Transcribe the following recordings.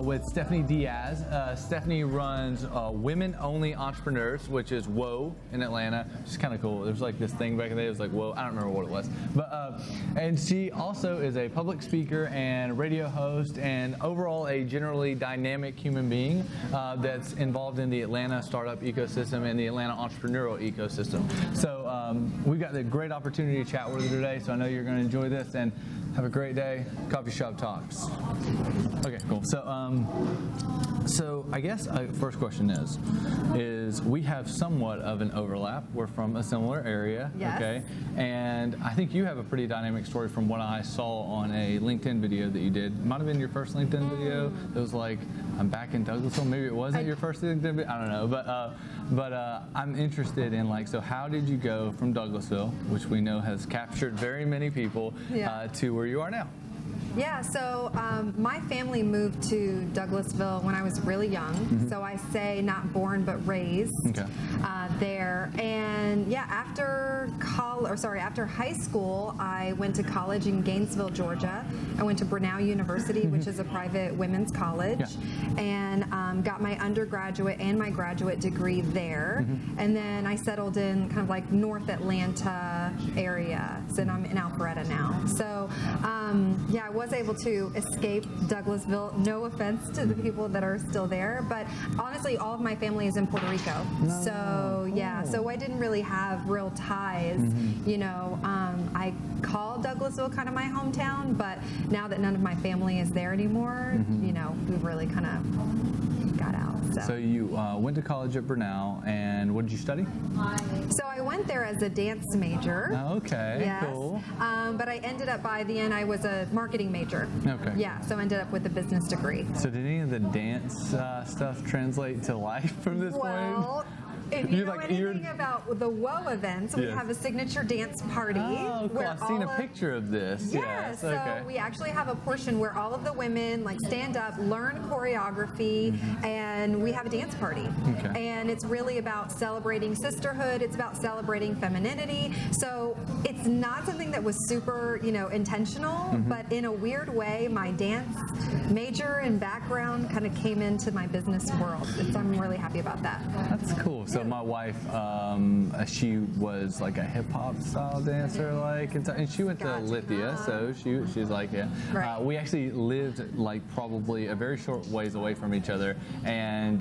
with Stefanie Diaz. Stefanie runs Women Only Entrepreneurs, which is W.O.E in Atlanta, which is kind of cool. There's like this thing back in the day, it was like W.O.E, I don't remember what it was. But and she also is a public speaker and radio host and overall a generally dynamic human being that's involved in the Atlanta startup ecosystem and the Atlanta entrepreneurial ecosystem. So we've got the great opportunity to chat with her today, so I know you're going to enjoy this, and have a great day. Coffee Shop Talks. Okay, cool. So I guess first question is we have somewhat of an overlap. We're from a similar area, yes. Okay? And I think you have a pretty dynamic story from what I saw on a LinkedIn video that you did. It might have been your first LinkedIn video. It was like, I'm back in Douglasville. Maybe it wasn't your first LinkedIn video. I don't know. But I'm interested in like, so how did you go from Douglasville, which we know has captured very many people, to where you are now? Yeah, so my family moved to Douglasville when I was really young. Mm-hmm. So I say not born but raised there. And yeah, after high school, I went to college in Gainesville, Georgia. I went to Brenau University, which is a private women's college, and got my undergraduate and my graduate degree there. And then I settled in kind of like North Atlanta area. So I'm in Alpharetta now. So yeah, I was able to escape Douglasville. No offense to the people that are still there, but honestly, all of my family is in Puerto Rico. So yeah, so I didn't really have real ties. You know, I call Douglasville kind of my hometown, but now that none of my family is there anymore, you know, we've really kind of got out. So you went to college at Brenau, and what did you study? So I went there as a dance major. Okay, yes. cool. But I ended up, by the end, I was a marketing major. Okay. Yeah, so I ended up with a business degree. So did any of the dance stuff translate to life from this point? If you know anything about the W.O.E events, we have a signature dance party. Oh, cool. I've seen a picture of this. Yes, so we actually have a portion where all of the women like stand up, learn choreography, and we have a dance party. And it's really about celebrating sisterhood. It's about celebrating femininity. So it's not something that was super, you know, intentional, but in a weird way, my dance major and background kind of came into my business world. So I'm really happy about that. That's cool. So my wife, she was like a hip hop style dancer, like, and she went to Lithia, so she's like, we actually lived like probably a very short ways away from each other, and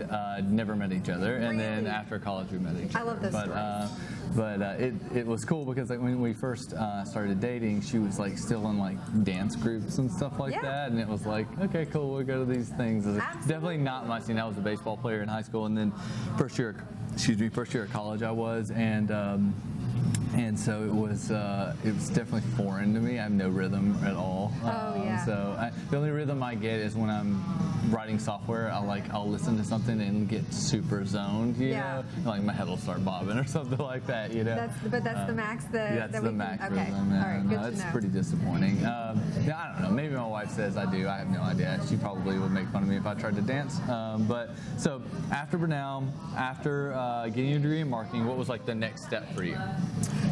never met each other. And then after college, we met each other. I love this story. But it was cool because like when we first started dating, she was like still in like dance groups and stuff like that, and it was like, okay, cool, we'll go to these things. Definitely not my scene. I was a baseball player in high school, and then first year of college I was, and so it was definitely foreign to me. I have no rhythm at all. So the only rhythm I get is when I'm writing software. I'll listen to something and get super zoned, you know, and like my head will start bobbing or something like that, you know. That's the max. That's the max rhythm. All right, good to know. That's pretty disappointing. I don't know. Maybe my wife says I do. I have no idea. She probably would make fun of me if I tried to dance. But so after Brenau, after getting your degree in marketing, what was like the next step for you?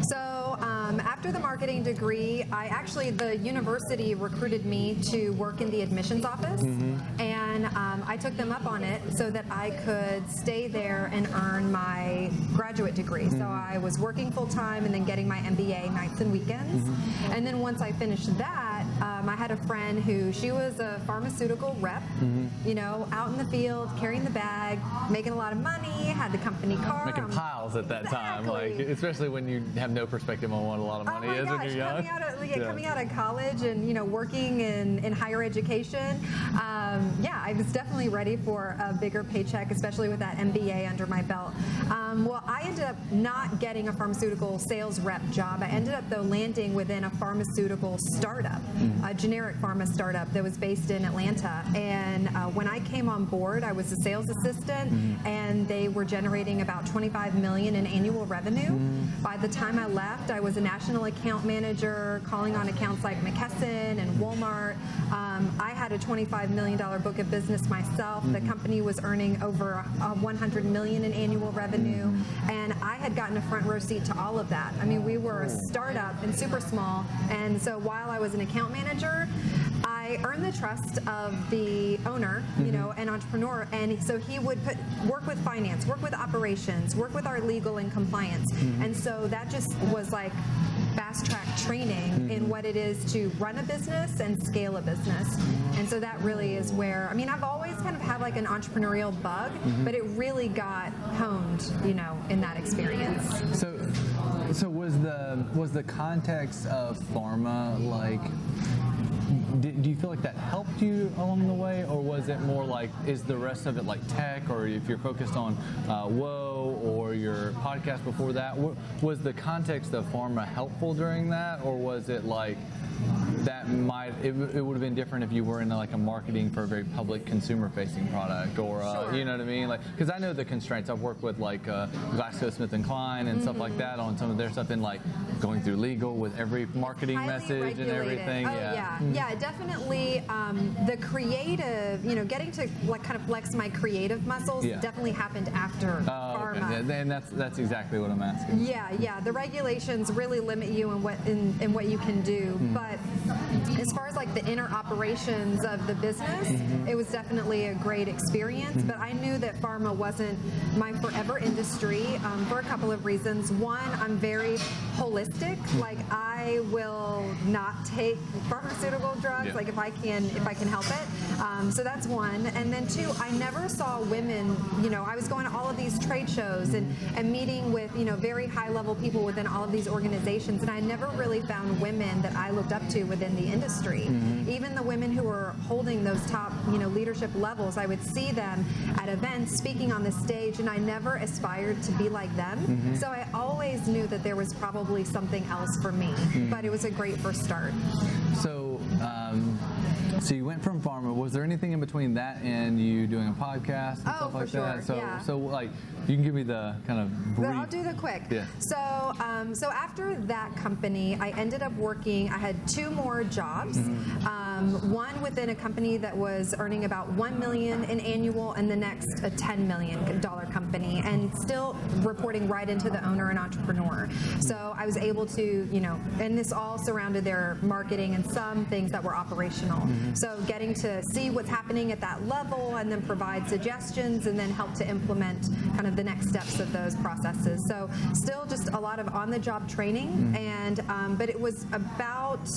So after the marketing degree, the university recruited me to work in the admissions office, and I took them up on it so that I could stay there and earn my graduate degree. So I was working full time and then getting my MBA nights and weekends. And then once I finished that, I had a friend who, she was a pharmaceutical rep, you know, out in the field, carrying the bag, making a lot of money, had the company car. Making piles at that time, like, especially when you have no perspective on what a lot of money is when you're young. Coming out of college and, you know, working in higher education, I was definitely ready for a bigger paycheck, especially with that MBA under my belt. Well, I ended up not getting a pharmaceutical sales rep job. I ended up, though, landing within a pharmaceutical startup, a generic pharma startup that was based in Atlanta. And when I came on board, I was a sales assistant, and they were generating about $25 million in annual revenue. By the time I left, I was a national account manager, calling on accounts like McKesson and Walmart. I had a $25 million book of business myself. The company was earning over $100 million in annual revenue, and I had gotten a front row seat to all of that. I mean, we were a startup and super small, and so while I was an account manager, I I earned the trust of the owner, you know, an entrepreneur, and so he would work with finance, work with operations, work with our legal and compliance, and so that just was like fast track training in what it is to run a business and scale a business. And so that really is where, I mean, I've always kind of had like an entrepreneurial bug, but it really got honed, you know, in that experience. So was the context of pharma like, do you feel like that helped you along the way, or was it more like, is the rest of it like tech, or if you're focused on W.O.E or your podcast before that, was the context of pharma helpful during that, or was it like that it would have been different if you were in like a marketing for a very public consumer-facing product, or Sure. you know what I mean? Like, because I know the constraints. I've worked with like GlaxoSmithKline and stuff like that on some of their stuff, and like going through legal with every marketing Highly message regulated. and everything. Oh, yeah, definitely. The creative, you know, getting to like kind of flex my creative muscles definitely happened after pharma. Okay. Yeah, and that's exactly what I'm asking. Yeah. The regulations really limit you in what you can do, but as far as like the inner operations of the business, it was definitely a great experience. But I knew that pharma wasn't my forever industry for a couple of reasons. One, I'm very holistic. Like, I will not take pharmaceutical drugs, like if I can help it. So that's one. And then two, I never saw women, you know, I was going to all of these trade shows and meeting with, you know, very high level people within all of these organizations, and I never really found women that I looked up to within the industry. Even the women who were holding those top, you know, leadership levels, I would see them at events speaking on the stage, and I never aspired to be like them. So I always knew that there was probably something else for me, but it was a great first start. So you went from pharma. Was there anything in between that and you doing a podcast and stuff like that? So like, you can give me the kind of brief. I'll do the quick. Yeah. So after that company, I ended up working. I had two more jobs. One within a company that was earning about $1 million in annual, and the next a $10 million company, and still reporting right into the owner and entrepreneur. So I was able to, you know, and this all surrounded their marketing and some things that were operational. So getting to see what's happening at that level, and then provide suggestions, and then help to implement kind of the next steps of those processes. So still just a lot of on-the-job training, and but it was about,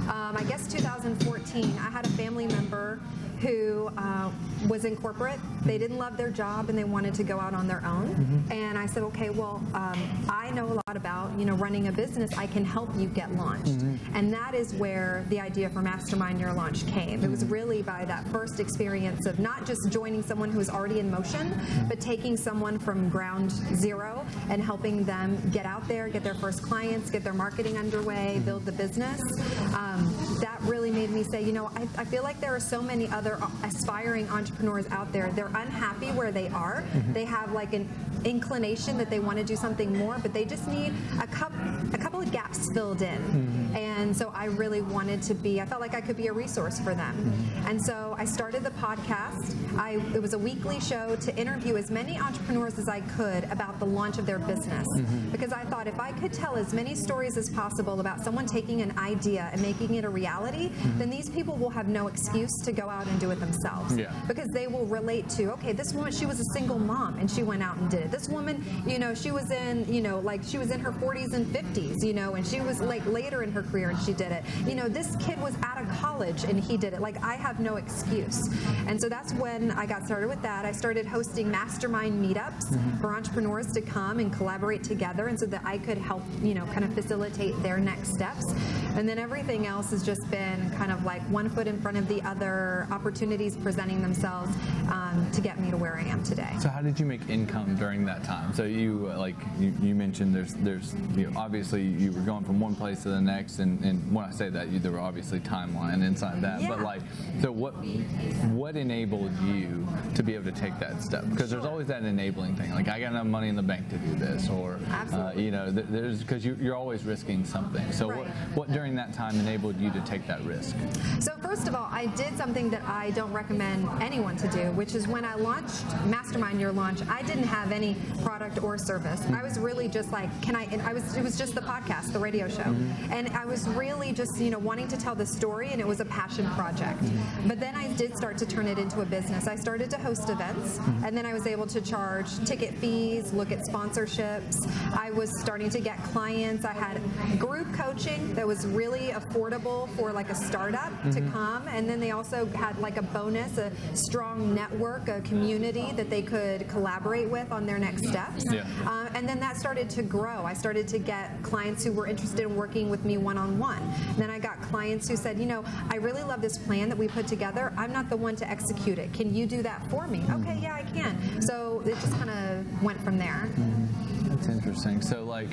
I guess 2014, I had a family member who was in corporate. They didn't love their job and they wanted to go out on their own. And I said, okay, well, I know a lot about, you know, running a business. I can help you get launched. And that is where the idea for Mastermind Your Launch came. It was really by that first experience of not just joining someone who was already in motion, but taking someone from ground zero and helping them get out there, get their first clients, get their marketing underway, build the business. That really made me say, you know, I feel like there are so many other aspiring entrepreneurs out there. They're unhappy where they are. They have like an inclination that they want to do something more, but they just need a couple of gaps filled in. And so I really wanted to be, I felt like I could be a resource for them. And so I started the podcast. It was a weekly show to interview as many entrepreneurs as I could about the launch of their business. Because I thought if I could tell as many stories as possible about someone taking an idea and making it a reality, then these people will have no excuse to go out and do it themselves. Because they will relate to, okay, this woman, she was a single mom and she went out and did it. This woman, you know, she was in, you know, like she was in her 40s and 50s, you know, and she was like later in her career and she did it. You know, this kid was out of college and he did it. Like, I have no excuse. And so that's when I got started with that. I started hosting mastermind meetups for entrepreneurs to come and collaborate together, and so that I could help, you know, kind of facilitate their next steps. And then everything else has just been kind of like one foot in front of the other, opportunities presenting themselves to get me to where I am today. So how did you make income during that time? So you you mentioned there's you know, obviously you were going from one place to the next, and when I say that, there were obviously timeline inside that. But like, so what enabled you to be able to take that step? Because there's always that enabling thing. Like, I got enough money in the bank to do this, or you know, there's, because you're always risking something. So what during that time enabled you to take that risk? So first of all, I did something that I don't recommend anyone to do, which is when I launched Mastermind Your Launch, I didn't have any any product or service. I was really just like, it was just the podcast, the radio show. And I was really just, wanting to tell the story, and it was a passion project. But then I did start to turn it into a business. I started to host events, and then I was able to charge ticket fees, look at sponsorships. I was starting to get clients. I had group coaching that was really affordable for like a startup to come, and then they also had like a bonus, a strong network, a community that they could collaborate with on their next steps. And then that started to grow. I started to get clients who were interested in working with me one-on-one. Then I got clients who said, I really love this plan that we put together. I'm not the one to execute it. Can you do that for me? Okay, yeah, I can. So it just kind of went from there. That's interesting. So like,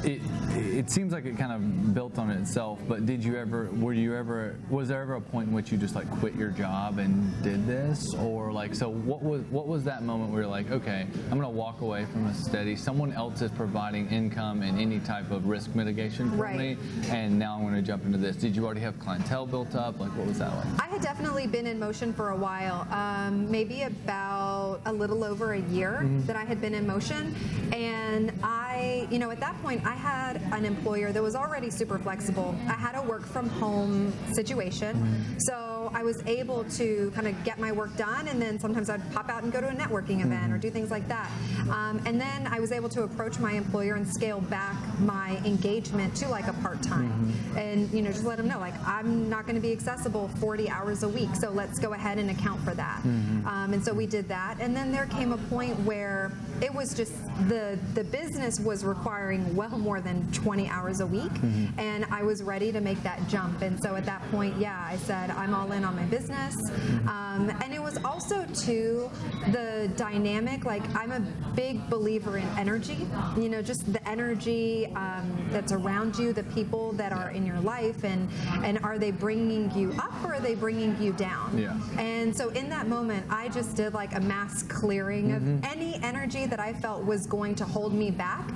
it seems like it kind of built on itself, but was there ever a point in which you just like quit your job and did this? Or like, so what was that moment where you're like, okay, I'm gonna walk away from a steady, someone else is providing income and any type of risk mitigation for me, and now I'm gonna jump into this. Did you already have clientele built up? Like, what was that like? I had definitely been in motion for a while, maybe about a little over a year that I had been in motion. And I, at that point, I had an employer that was already super flexible. I had a work from home situation. So I was able to kind of get my work done, and then sometimes I'd pop out and go to a networking event or do things like that. And then I was able to approach my employer and scale back my engagement to like a part-time. And, just let them know, like, I'm not going to be accessible 40 hours a week, so let's go ahead and account for that. And so we did that. And then there came a point where it was just the business was requiring well more than 20 hours a week, and I was ready to make that jump. And so at that point, I said, I'm all in on my business. And it was also too the dynamic, like, I'm a big believer in energy, just the energy that's around you, the people that are in your life, and are they bringing you up or are they bringing you down? And so in that moment, I just did like a mass clearing of any energy that I felt was going to hold me back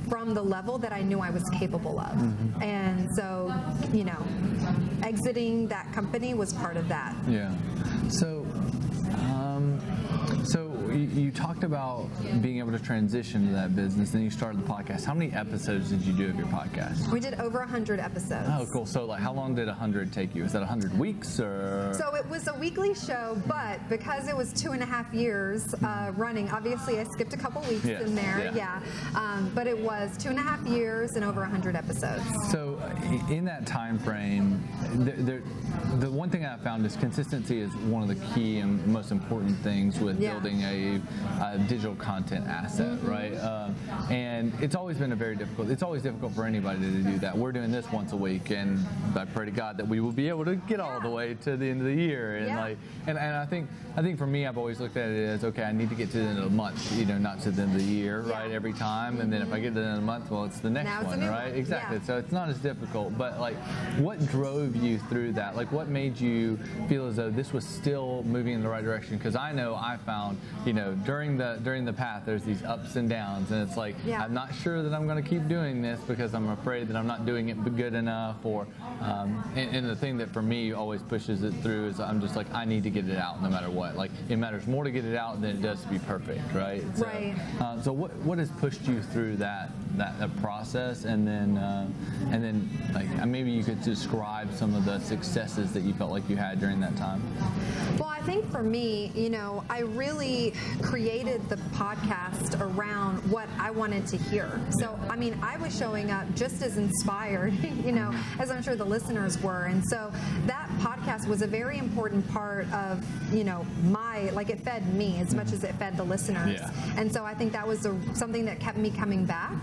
from the level that I knew I was capable of. And so, exiting that company was part of that. So you talked about being able to transition to that business, and you started the podcast. How many episodes did you do of your podcast? We did over 100 episodes. Oh, cool. So like, how long did 100 take you? Is that 100 weeks or? So it was a weekly show, but because it was 2.5 years running, obviously I skipped a couple weeks in there. But it was 2.5 years and over 100 episodes. So in that time frame, the one thing I found is consistency is one of the key and most important things with building a digital content asset, right? And it's always been it's always difficult for anybody to do that. We're doing this once a week, and I pray to God that we will be able to get all the way to the end of the year. And and I think for me, I've always looked at it as, okay, I need to get to the end of the month, not to the end of the year, right? Every time, and then if I get to the end of the month, well, it's the next one, right? Exactly. So it's not as difficult. But like, what drove you through that? Like, what made you feel as though this was still moving in the right direction? Because I know I found, during the path, there's these ups and downs, and it's like, I'm not sure that I'm going to keep doing this because I'm afraid that I'm not doing it good enough, or and the thing that for me always pushes it through is I'm just like, I need to get it out no matter what. Like, it matters more to get it out than it does to be perfect, right? So, so what has pushed you through that process, and then like, maybe you could describe some of the successes that you felt like you had during that time? Well, I think for me, I really created the podcast around what I wanted to hear. So, I was showing up just as inspired, as I'm sure the listeners were. And so that podcast was a very important part of, it fed me as much as it fed the listeners. And so I think that was something that kept me coming back.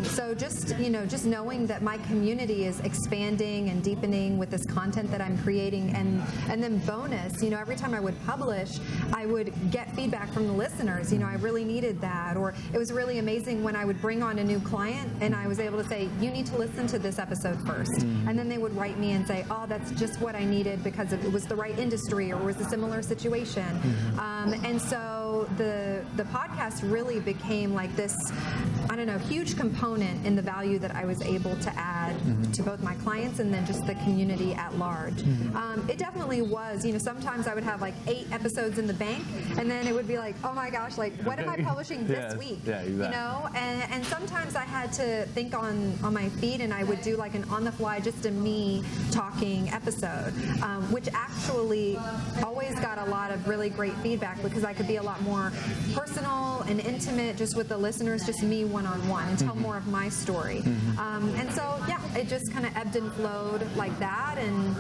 So just knowing that my community is expanding and deepening with this content that I'm creating, and then bonus, every time I would publish, I would get feedback from the listeners. I really needed that. Or it was really amazing when I would bring on a new client and I was able to say, you need to listen to this episode first. And then they would write me and say, oh, that's just what I needed because it was the right industry or it was a similar situation. And so the podcast really became like this, huge component in the value that I was able to add to both my clients and then just the community at large. it definitely was. Sometimes I would have like 8 episodes in the bank, and then it would be like, oh my gosh, like what am I publishing this week? Yeah, exactly. And sometimes I had to think on my feet, and I would do like an on the fly, just a me talking episode, which actually always got a lot of really great feedback because I could be a lot more personal and intimate just with the listeners, just me one-on-one, and tell more of my story. And so, yeah, it just kind of ebbed and flowed like that. And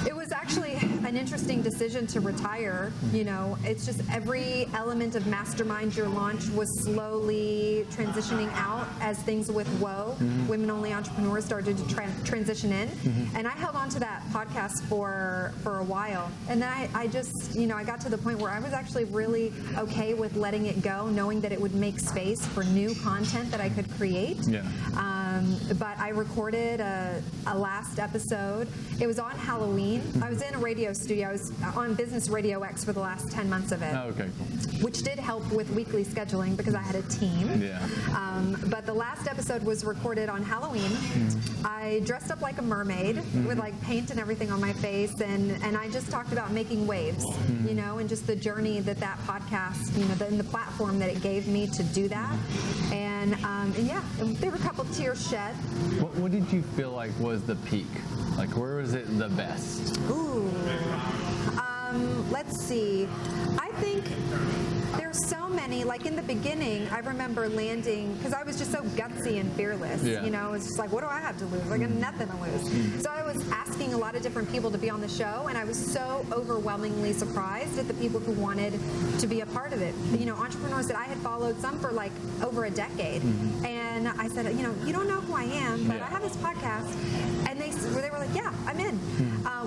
it was actually an interesting decision to retire. It's just every element of Mastermind Your Launch was slowly transitioning out as things with W.O.E, Women-Only Entrepreneurs, started to transition in. And I held on to that podcast for a while. And then I just, I got to the point where I was actually really okay with letting it go, knowing that it would make space for new content that I could create. But I recorded a last episode. It was on Halloween. I was in a radio studio. I was on Business Radio X for the last 10 months of it. Oh, okay, cool. Which did help with weekly scheduling because I had a team. But the last episode was recorded on Halloween. I dressed up like a mermaid with like paint and everything on my face, and I just talked about making waves, and just the journey that podcast, and the platform that it gave me to do that. And yeah, there were a couple tears shed. What did you feel like was the peak? Like, where was it the best? Ooh. Let's see. I think there's so many. Like in the beginning, I remember landing, because I was just so gutsy and fearless. It's just like, what do I have to lose? I got nothing to lose. So I was asking a lot of different people to be on the show, and I was so overwhelmingly surprised at the people who wanted to be a part of it. Entrepreneurs that I had followed, some for like over a decade. And I said, you don't know who I am, but I have this podcast. And they were like, yeah, I'm in.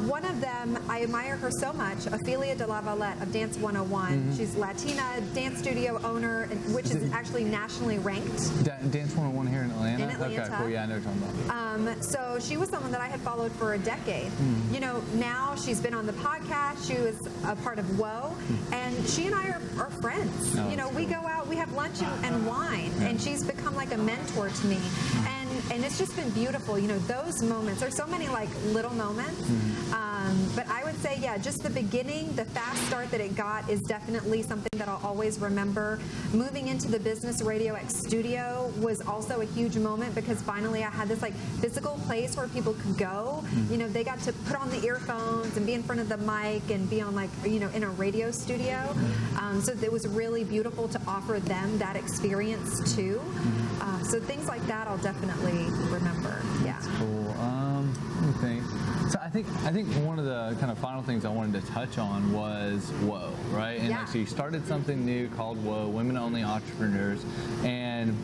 One of them, I admire her so much, Ophelia de la Valette of Dance 101. She's Latina dance studio owner, which is actually nationally ranked. Dance 101 here in Atlanta? In Atlanta. Okay, cool. Yeah, I know what you're talking about. So she was someone that I had followed for a decade. Now she's been on the podcast. She was a part of W.O.E, and she and I are friends. We go out, we have lunch and wine, and she's become like a mentor to me. And it's just been beautiful. Those moments, there's so many like little moments. But I would say, yeah, just the beginning, the fast start that it got is definitely something that I'll always remember. Moving into the Business Radio X studio was also a huge moment because finally I had this like physical place where people could go. They got to put on the earphones and be in front of the mic and be on like, in a radio studio. So it was really beautiful to offer them that experience too. So things like that I'll definitely remember. Yeah. That's cool. Let me think. So I think one of the kind of final things I wanted to touch on was W.O.E, right? And actually you started something new called W.O.E, Women Only Entrepreneurs. And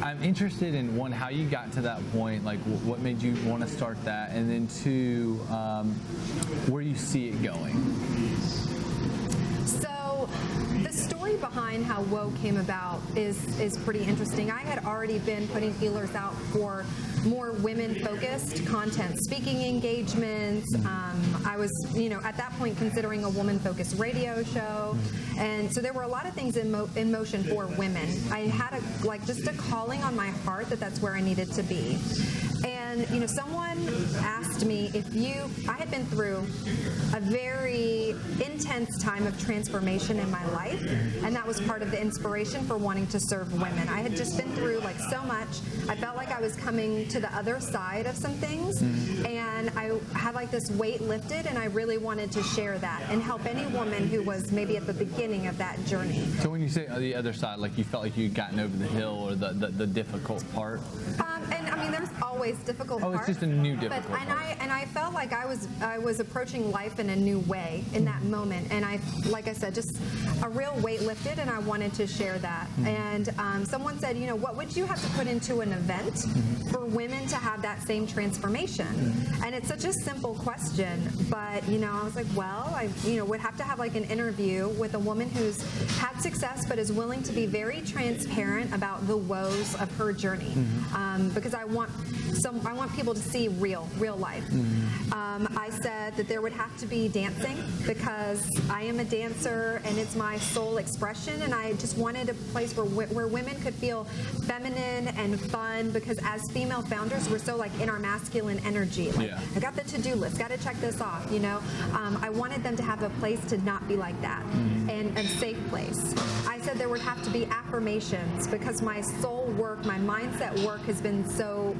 I'm interested in, one, how you got to that point, like what made you want to start that, and then two, where you see it going. So the story behind how W.O.E came about is pretty interesting. I had already been putting feelers out for more women-focused content, speaking engagements. I was, at that point considering a woman-focused radio show, and so there were a lot of things in motion for women. I had just a calling on my heart that's where I needed to be. And someone asked me I had been through a very intense time of transformation in my life, and that was part of the inspiration for wanting to serve women. I had just been through so much. I felt like I was coming to the other side of some things, and I had this weight lifted, and I really wanted to share that and help any woman who was maybe at the beginning of that journey. So when you say the other side, you felt like you'd gotten over the hill or the difficult part? And I mean, there's always difficult parts. Oh, it's just a new difficult part. And I felt like I was approaching life in a new way in that moment. And like I said, just a real weight lifted, and I wanted to share that. And someone said, what would you have to put into an event for women to have that same transformation? And it's such a simple question, but I was like, well, I would have to have an interview with a woman who's had success but is willing to be very transparent about the woes of her journey, because I want people to see real life. I said that there would have to be dancing because I am a dancer and it's my soul expression, and I just wanted a place where women could feel feminine and fun, because as female founders, we're so like in our masculine energy. Like, I got the to-do list, got to check this off, you know. I wanted them to have a place to not be like that, and a safe place. I said there would have to be affirmations because my soul work, my mindset work has been so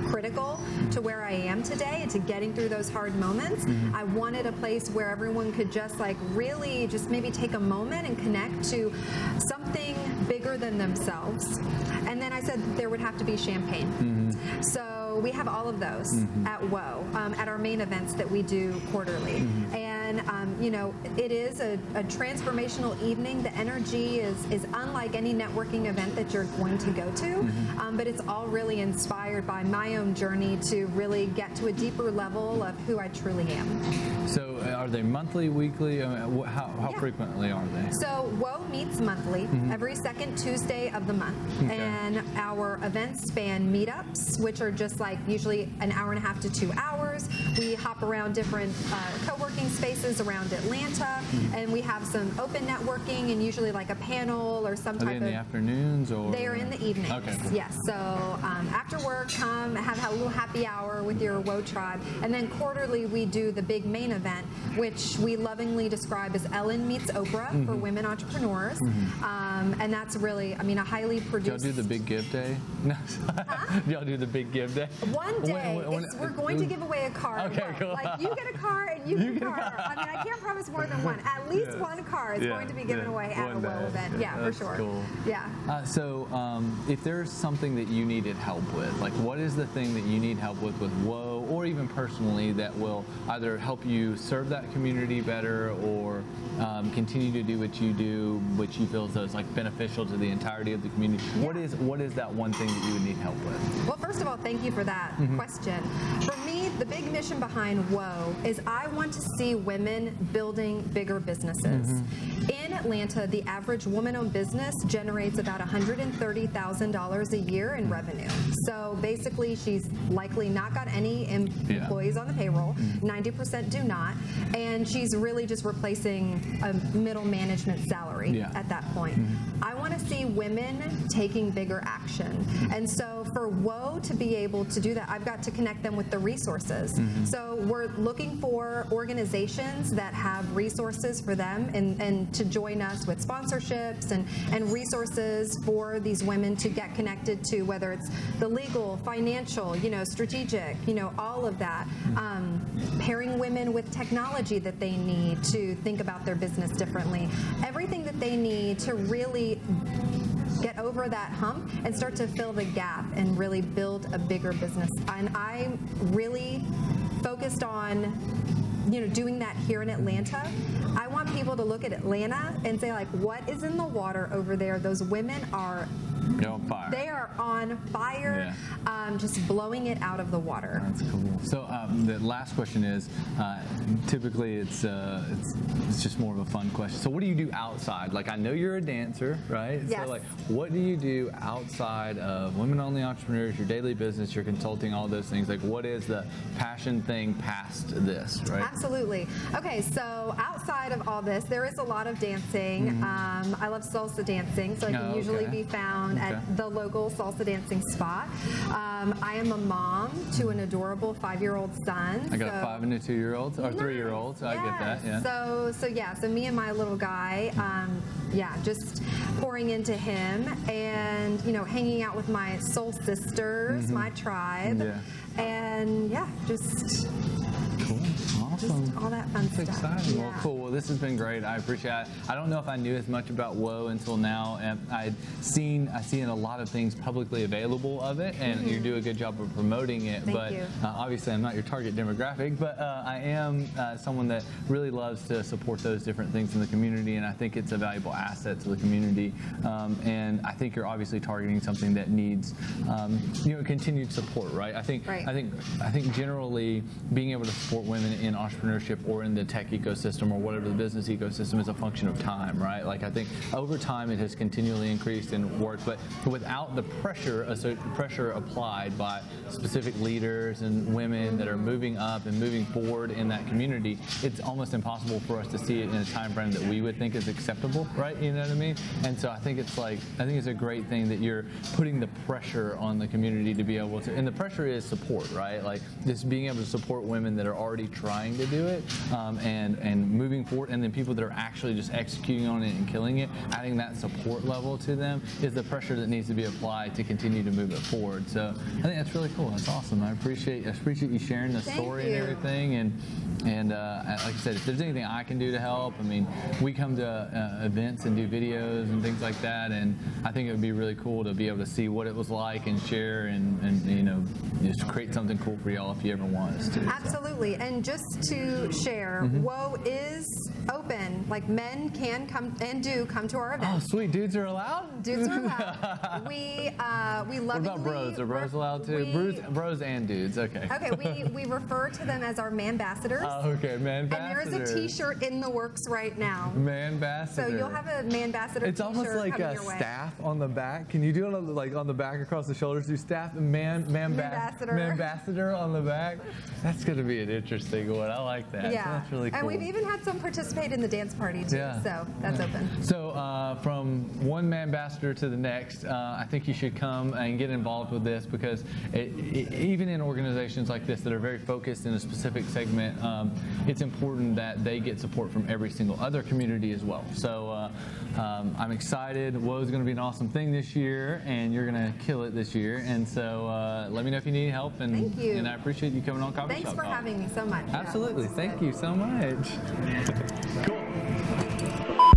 critical to where I am today and to getting through those hard moments. I wanted a place where everyone could just like really just maybe take a moment and connect to something bigger than themselves. And then I said there would have to be champagne. So we have all of those at W.O.E, at our main events that we do quarterly. And you know, it is a transformational evening. The energy is unlike any networking event that you're going to go to, but it's all really inspired by my own journey to really get to a deeper level of who I truly am. So are they monthly, weekly? How frequently are they? So W.O.E meets monthly, every second Tuesday of the month. And our events span meetups, which are just like usually an hour and a half to 2 hours. We hop around different co-working spaces around Atlanta, and we have some open networking and usually like a panel or some type of... Are they in the afternoons? Or? They are in the evenings. Okay, cool. Yes. So after work, come have a little happy hour with your W.O.E tribe. And then quarterly, we do the big main event, which we lovingly describe as Ellen Meets Oprah for women entrepreneurs. And that's really, I mean, a highly produced... Do y'all do the big give day? No. Do y'all do the big give day? One day, we're going to give away a car. Okay, cool. Like, you get a car and you get a car. I mean, I can't promise more than one. At least one car is going to be given away at a W.O.E event. Yeah, for sure. Cool. Yeah. So if there's something that you needed help with, like what is the thing that you need help with W.O.E, or even personally, that will either help you serve that community better or continue to do what you do, which you feel as though is like beneficial to the entirety of the community? What is that one thing that you would need help with? Well, first of all, thank you for that question. For me, the big mission behind W.O.E is I want to see women building bigger businesses. In Atlanta, the average woman-owned business generates about $130,000 a year in revenue. So basically, she's likely not got any employees on the payroll. 90% do not. And she's really just replacing a middle management salary at that point. I want to see women taking bigger action. And so for W.O.E to be able to do that, I've got to connect them with the resources. So we're looking for organizations that have resources for them and to join us with sponsorships and resources for these women to get connected to, whether it's the legal, financial, you know, strategic, you know, all of that. Pairing women with technology that they need to think about their business differently. Everything that they need to really get over that hump and start to fill the gap and really build a bigger business. And I'm really focused on, you know, doing that here in Atlanta. I want people to look at Atlanta and say, like, what is in the water over there? Those women are on fire. They are on fire, just blowing it out of the water. That's cool. So the last question is, typically it's just more of a fun question. So what do you do outside? Like, I know you're a dancer, right? Yes. So like, what do you do outside of women-only entrepreneurs, your daily business, your consulting, all those things? Like, what is the passion thing past this, right? Absolutely. Okay, so outside of all this, there is a lot of dancing. I love salsa dancing, so I can usually be found at the local salsa dancing spot. I am a mom to an adorable 5-year-old son. I got a 5 and a 2-year-old, or 3-year-old. I get that. Yeah. So me and my little guy, just pouring into him, and you know, hanging out with my soul sisters, my tribe, and just. Cool. Awesome. Just all that fun stuff. That's exciting. Yeah. Well, cool. Well, this has been great. I appreciate it. I don't know if I knew as much about W.O.E until now. And I've seen a lot of things publicly available of it, and you do a good job of promoting it. Thank you. Obviously, I'm not your target demographic, but I am someone that really loves to support those different things in the community, and I think it's a valuable asset to the community. And I think you're obviously targeting something that needs, continued support, right? I think generally being able to support women in entrepreneurship entrepreneurship or in the tech ecosystem or whatever the business ecosystem is a function of time, right? Like I think over time it has continually increased in work, but without the pressure applied by specific leaders and women that are moving up and moving forward in that community, it's almost impossible for us to see it in a time frame that we would think is acceptable, right? You know what I mean? And so I think it's a great thing that you're putting the pressure on the community to be able to, and the pressure is support, right? Like just being able to support women that are already trying to do it and moving forward, and then people that are actually just executing on it and killing it, adding that support level to them is the pressure that needs to be applied to continue to move it forward. So I think that's really cool. That's awesome. I appreciate you sharing the story and everything. And like I said, if there's anything I can do to help, I mean, we come to events and do videos and things like that, and I think it would be really cool to be able to see what it was like and share and you know, just create something cool for y'all if you ever want us to. Absolutely. So. And just to share, W.O.E is open. Like men can come and do come to our event. Oh, sweet. Dudes are allowed? Dudes are allowed. We lovingly. What about bros? Are bros allowed too? Bros and dudes. Okay. Okay. We refer to them as our man-ambassadors. Oh, okay. Man-ambassadors. And there is a T-shirt in the works right now. Man-ambassador. So you'll have a man-ambassador T-shirt. It's almost like a staff on the back. Can you do it on the back across the shoulders? Do staff and man-ambassador on the back? That's going to be an interesting one. I like that. Yeah. That's really cool. And we've even had some participate in the dance party too. Yeah. So that's open. So from one man-ambassador to the next, I think you should come and get involved with this because even in organizations like this that are very focused in a specific segment, it's important that they get support from every single other community as well. So I'm excited. W.O.E is going to be an awesome thing this year, and you're going to kill it this year. And so let me know if you need help. And, thank you. And I appreciate you coming on Coffee Thanks Shop for Talk. having me so much. Absolutely. Thank you so much. Cool.